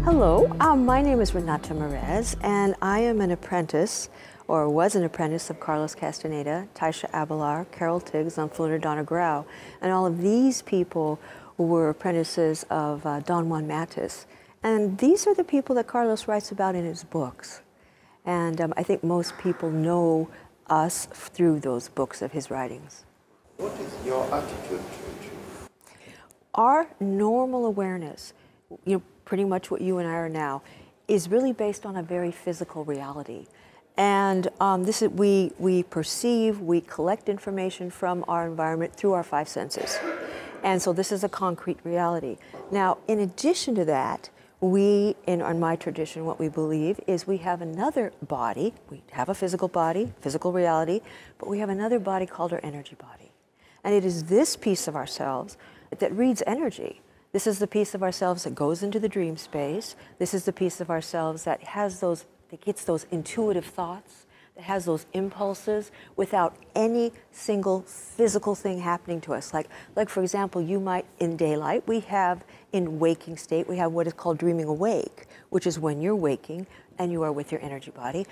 Hello, my name is Renata MUREZ, and I am an apprentice, or was an apprentice, of Carlos Castaneda, Taisha Abelar, Carol Tiggs, and Fleur Donna Grau. And all of these people were apprentices of Don Juan Matus. And these are the people that Carlos writes about in his books. And I think most people know us through those books of his writings. What is your attitude to it? Our normal awareness, pretty much what you and I are now, is really based on a very physical reality. And we perceive, we collect information from our environment through our five senses. And so this is a concrete reality. Now, in addition to that, in my tradition, what we believe is we have another body. We have a physical body, physical reality, but we have another body called our energy body. And it is this piece of ourselves that reads energy. This is the piece of ourselves that goes into the dream space. This is the piece of ourselves that gets those intuitive thoughts, that has those impulses without any single physical thing happening to us. Like for example, in daylight, in waking state, we have what is called dreaming awake, which is when you're waking and you are with your energy body.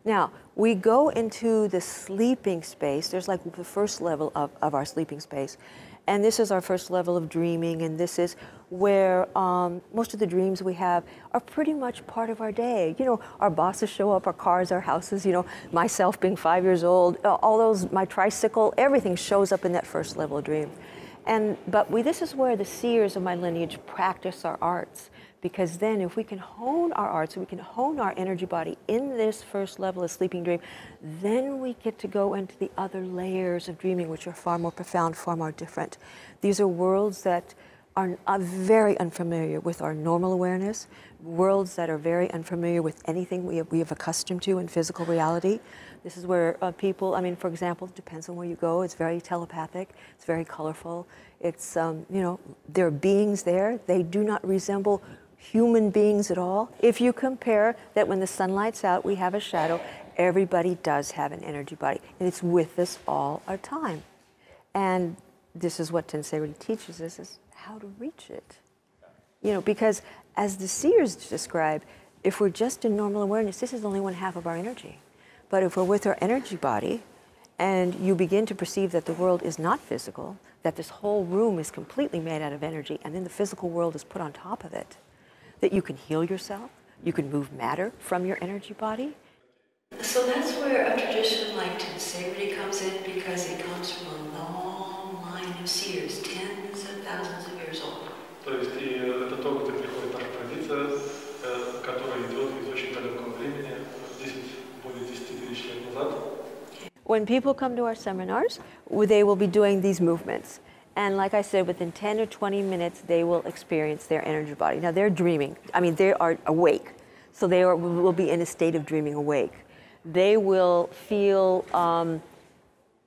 Now, we go into the sleeping space. There's like the first level of our sleeping space. And this is our first level of dreaming, and this is where most of the dreams we have are pretty much part of our day. Our bosses show up, our cars, our houses, myself being 5 years old, my tricycle, everything shows up in that first level of dream. But this is where the seers of my lineage practice our arts, because then if we can hone our arts, we can hone our energy body in this first level of sleeping dream, then we get to go into the other layers of dreaming, which are far more profound, far more different. These are worlds that are very unfamiliar with our normal awareness, worlds that are very unfamiliar with anything we have accustomed to in physical reality. This is where people, for example, it depends on where you go, it's very telepathic, it's very colorful. It's, there are beings there, they do not resemble human beings at all. If you compare that when the sun lights out, we have a shadow, everybody does have an energy body, and it's with us all our time. And this is what Tenseiri teaches us, is how to reach it. Because as the seers describe, if we're just in normal awareness, this is only 1/2 of our energy. But if we're with our energy body, and you begin to perceive that the world is not physical, that this whole room is completely made out of energy, and then the physical world is put on top of it, that you can heal yourself, you can move matter from your energy body. So that's where a tradition like Tenseiri comes in, because it comes from a long line of seers, tens of thousands of years old. То есть это то, где приходит наша традиция, которая идет из очень далекого времени, более 10 тысяч лет назад. When people come to our seminars, they will be doing these movements. And like I said, within 10 or 20 minutes, they will experience their energy body. Now, they're dreaming. They are awake. So they will be in a state of dreaming awake. They will feel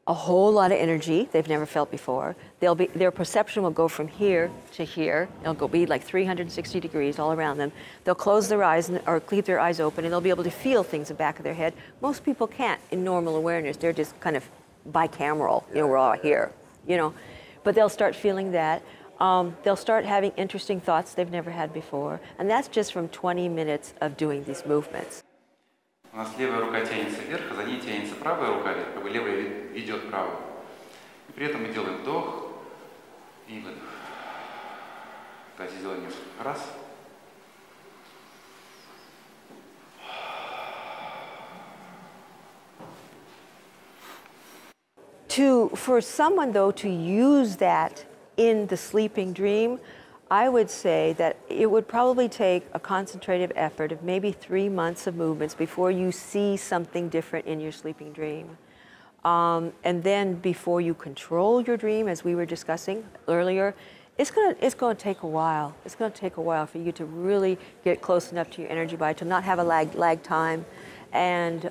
a whole lot of energy they've never felt before. Their perception will go from here to here. It'll be like 360 degrees all around them. They'll close their eyes or keep their eyes open, and they'll be able to feel things in the back of their head. Most people can't in normal awareness. They're just kind of bicameral. We're all here, But they'll start feeling that. They'll start having interesting thoughts they've never had before. And that's just from 20 minutes of doing these movements. У нас левая рука тянется вверх, а за ней тянется правая рука вверх, как бы левая ведет правую. И при этом мы делаем вдох и выдох. Давайте сделаем несколько раз. For someone, though, to use that in the sleeping dream, I would say that it would probably take a concentrative effort of maybe 3 months of movements before you see something different in your sleeping dream. And then before you control your dream, as we were discussing earlier, it's going to take a while. It's going to take a while for you to really get close enough to your energy body, to not have a lag time, and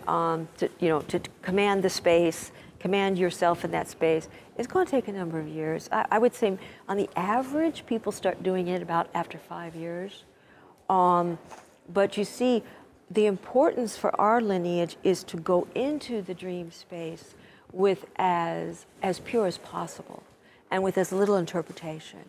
to command the space, command yourself in that space. It's going to take a number of years. I would say on the average, people start doing it about after 5 years. But you see, the importance for our lineage is to go into the dream space with as pure as possible and with as little interpretation.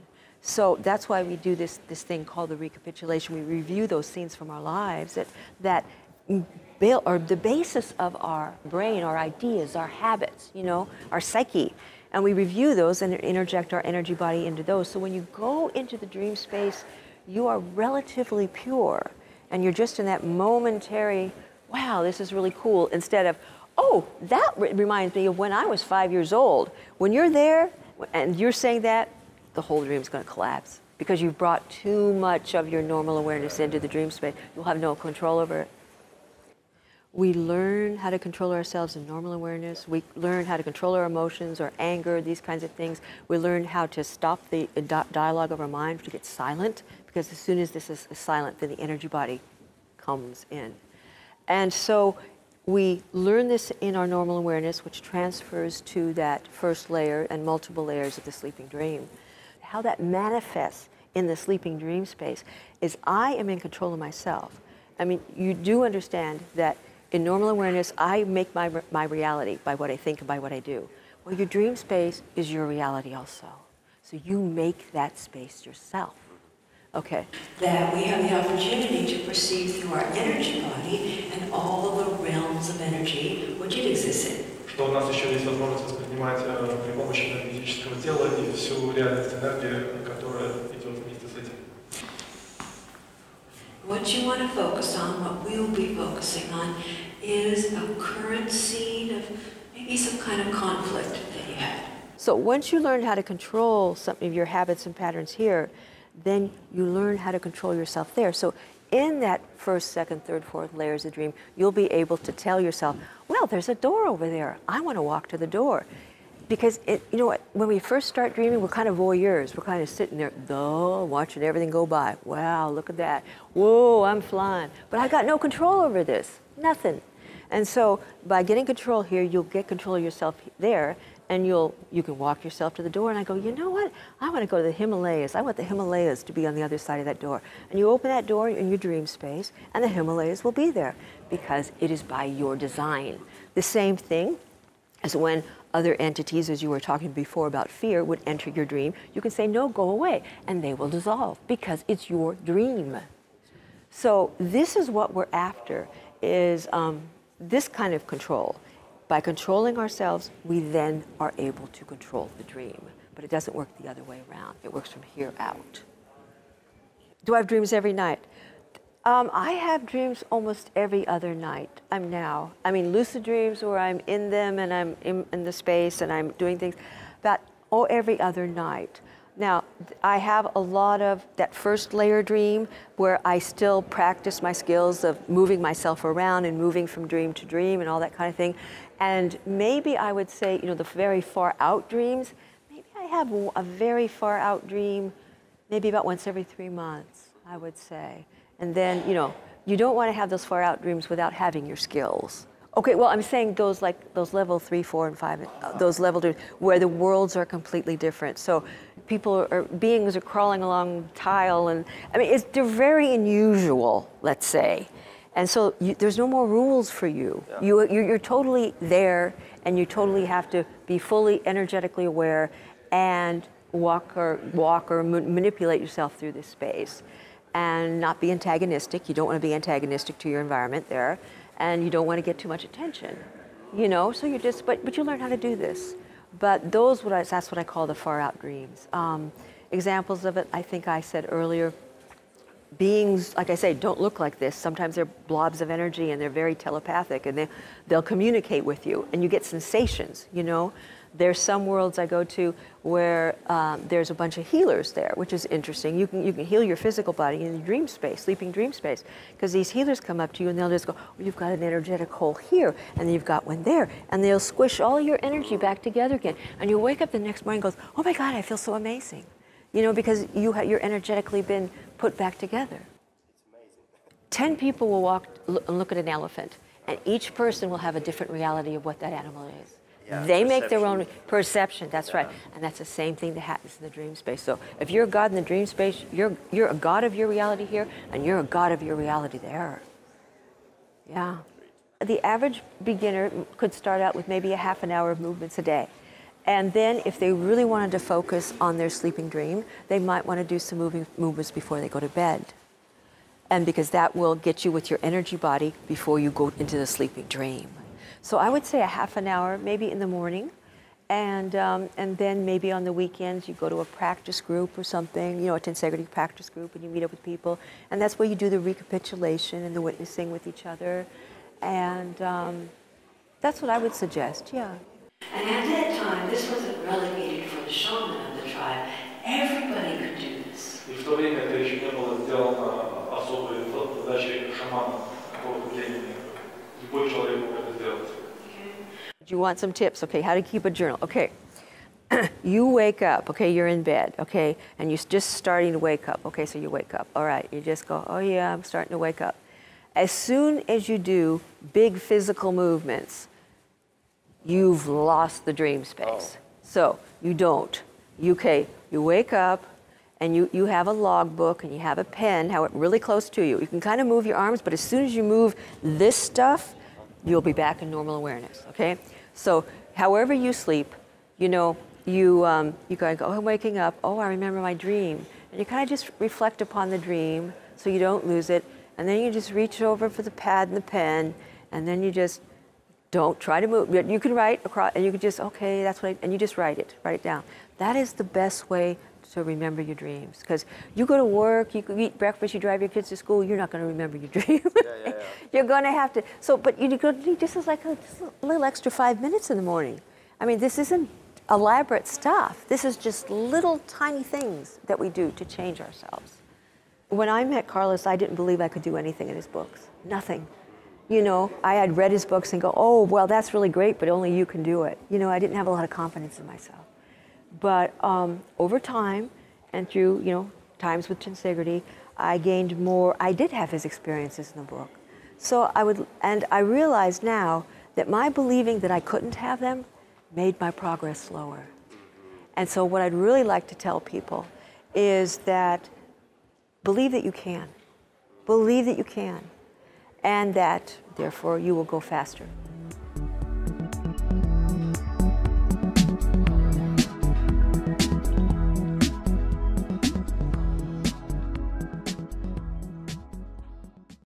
So that's why we do this thing called the recapitulation. We review those scenes from our lives that are the basis of our brain, our ideas, our habits, you know, our psyche. And we review those and interject our energy body into those. So when you go into the dream space, you are relatively pure. And you're just in that momentary, wow, this is really cool, instead of, oh, that reminds me of when I was 5 years old. When you're there and you're saying that, the whole dream is going to collapse because you've brought too much of your normal awareness into the dream space. You'll have no control over it. We learn how to control ourselves in normal awareness. We learn how to control our emotions or anger, these kinds of things. We learn how to stop the dialogue of our mind to get silent, because as soon as this is silent, then the energy body comes in. And so we learn this in our normal awareness, which transfers to that first layer and multiple layers of the sleeping dream. How that manifests in the sleeping dream space is I am in control of myself. I mean, you do understand that in normal awareness, I make my reality by what I think and by what I do. Well, your dream space is your reality also. So you make that space yourself. Okay. That we have the opportunity to perceive through our energy body and all the realms of energy which it exists in. Что у нас еще есть возможность воспринимать при помощи физического тела и всю реальность энергии, которая идет вместе с этим. What you want to focus on, what we'll be focusing on, is a current scene of maybe some kind of conflict that you had. So once you learn how to control some of your habits and patterns here, then you learn how to control yourself there. So in that first, second, third, fourth layers of dream, you'll be able to tell yourself, well, there's a door over there. I want to walk to the door. Because, you know what, when we first start dreaming, we're kind of voyeurs. We're kind of sitting there, watching everything go by. Wow, look at that. Whoa, I'm flying. But I got no control over this, nothing. And so by getting control here, you'll get control of yourself there, and you can walk yourself to the door. And I go, you know what? I want to go to the Himalayas. I want the Himalayas to be on the other side of that door. And you open that door in your dream space, and the Himalayas will be there because it is by your design. The same thing as when other entities, as you were talking before about fear, would enter your dream. You can say, no, go away, and they will dissolve because it's your dream. So this is what we're after, is this kind of control. By controlling ourselves, we then are able to control the dream. But it doesn't work the other way around. It works from here out. Do I have dreams every night? I have dreams almost every other night. I mean, lucid dreams where I'm in them and I'm in the space and I'm doing things, but every other night. Now, I have a lot of that first layer dream where I still practice my skills of moving myself around and moving from dream to dream and all that kind of thing. And maybe I would say, you know, the very far out dreams, maybe I have a very far out dream maybe about once every 3 months, I would say. And then, you know, you don't want to have those far out dreams without having your skills. Okay, well, I'm saying those level 3, 4, and 5, those level dreams where the worlds are completely different. So beings are crawling along tile, and I mean, they're very unusual, let's say. And so there's no more rules for you. Yeah. You're totally there, and you totally have to be fully energetically aware and walk or manipulate yourself through this space. And not be antagonistic. You don't want to be antagonistic to your environment there, and you don't want to get too much attention, you know. So you just, but you learn how to do this. But that's what I call the far out dreams. Examples of it, I think I said earlier. Beings, like I say, don't look like this. Sometimes they're blobs of energy, and they're very telepathic, and they'll communicate with you, and you get sensations, you know. There's some worlds I go to where there's a bunch of healers there, which is interesting. You can heal your physical body in the dream space, sleeping dream space, because these healers come up to you and they'll just go, oh, you've got an energetic hole here, and then you've got one there, and they'll squish all your energy back together again. And you wake up the next morning and goes, oh my God, I feel so amazing. You know, because you're energetically been put back together. It's amazing. 10 people will look at an elephant, and each person will have a different reality of what that animal is. Yeah, they make their own perception, that's right. And that's the same thing that happens in the dream space. So if you're a God in the dream space, you're a God of your reality here, and you're a God of your reality there. Yeah. The average beginner could start out with maybe a half an hour of movements a day. And then if they really wanted to focus on their sleeping dream, they might want to do some movements before they go to bed. And because that will get you with your energy body before you go into the sleeping dream. So I would say a half an hour, maybe in the morning, and then maybe on the weekends you go to a practice group or something, you know, a tensegrity practice group, and you meet up with people, and that's where you do the recapitulation and the witnessing with each other, and that's what I would suggest, yeah. And at that time, this wasn't relegated for the shaman of the tribe. Everybody could do this. И в то время это еще не было сделано особой задачей шамана какого-то племени. Любой человек мог это сделать. Do you want some tips? Okay, how to keep a journal. Okay, you wake up, okay, you're in bed, okay, and you're just starting to wake up. Okay, so you wake up. All right, you just go, oh yeah, I'm starting to wake up. As soon as you do big physical movements, you've lost the dream space. So you don't. You wake up and you have a logbook and you have a pen, really close to you. You can kind of move your arms, but as soon as you move this stuff, you'll be back in normal awareness, okay? So however you sleep, you know, you kind of go, oh, I'm waking up, oh, I remember my dream. And you kind of just reflect upon the dream so you don't lose it. And then you just reach over for the pad and the pen, and then you just don't try to move. You can write across, and you can just, okay, that's what and you just write it down. That is the best way to remember your dreams. Because you go to work, you eat breakfast, you drive your kids to school, you're not going to remember your dream. Yeah. You're going to have to, but you need just like a little extra 5 minutes in the morning. I mean, this isn't elaborate stuff. This is just little tiny things that we do to change ourselves. When I met Carlos, I didn't believe I could do anything in his books. Nothing. You know, I had read his books and go, oh, well, that's really great, but only you can do it. You know, I didn't have a lot of confidence in myself. But over time, and through, you know, times with tensegrity, I gained more. I did have his experiences in the book. So I realized now that my believing that I couldn't have them made my progress slower. And so what I'd really like to tell people is that believe that you can. Believe that you can. And that, therefore, you will go faster.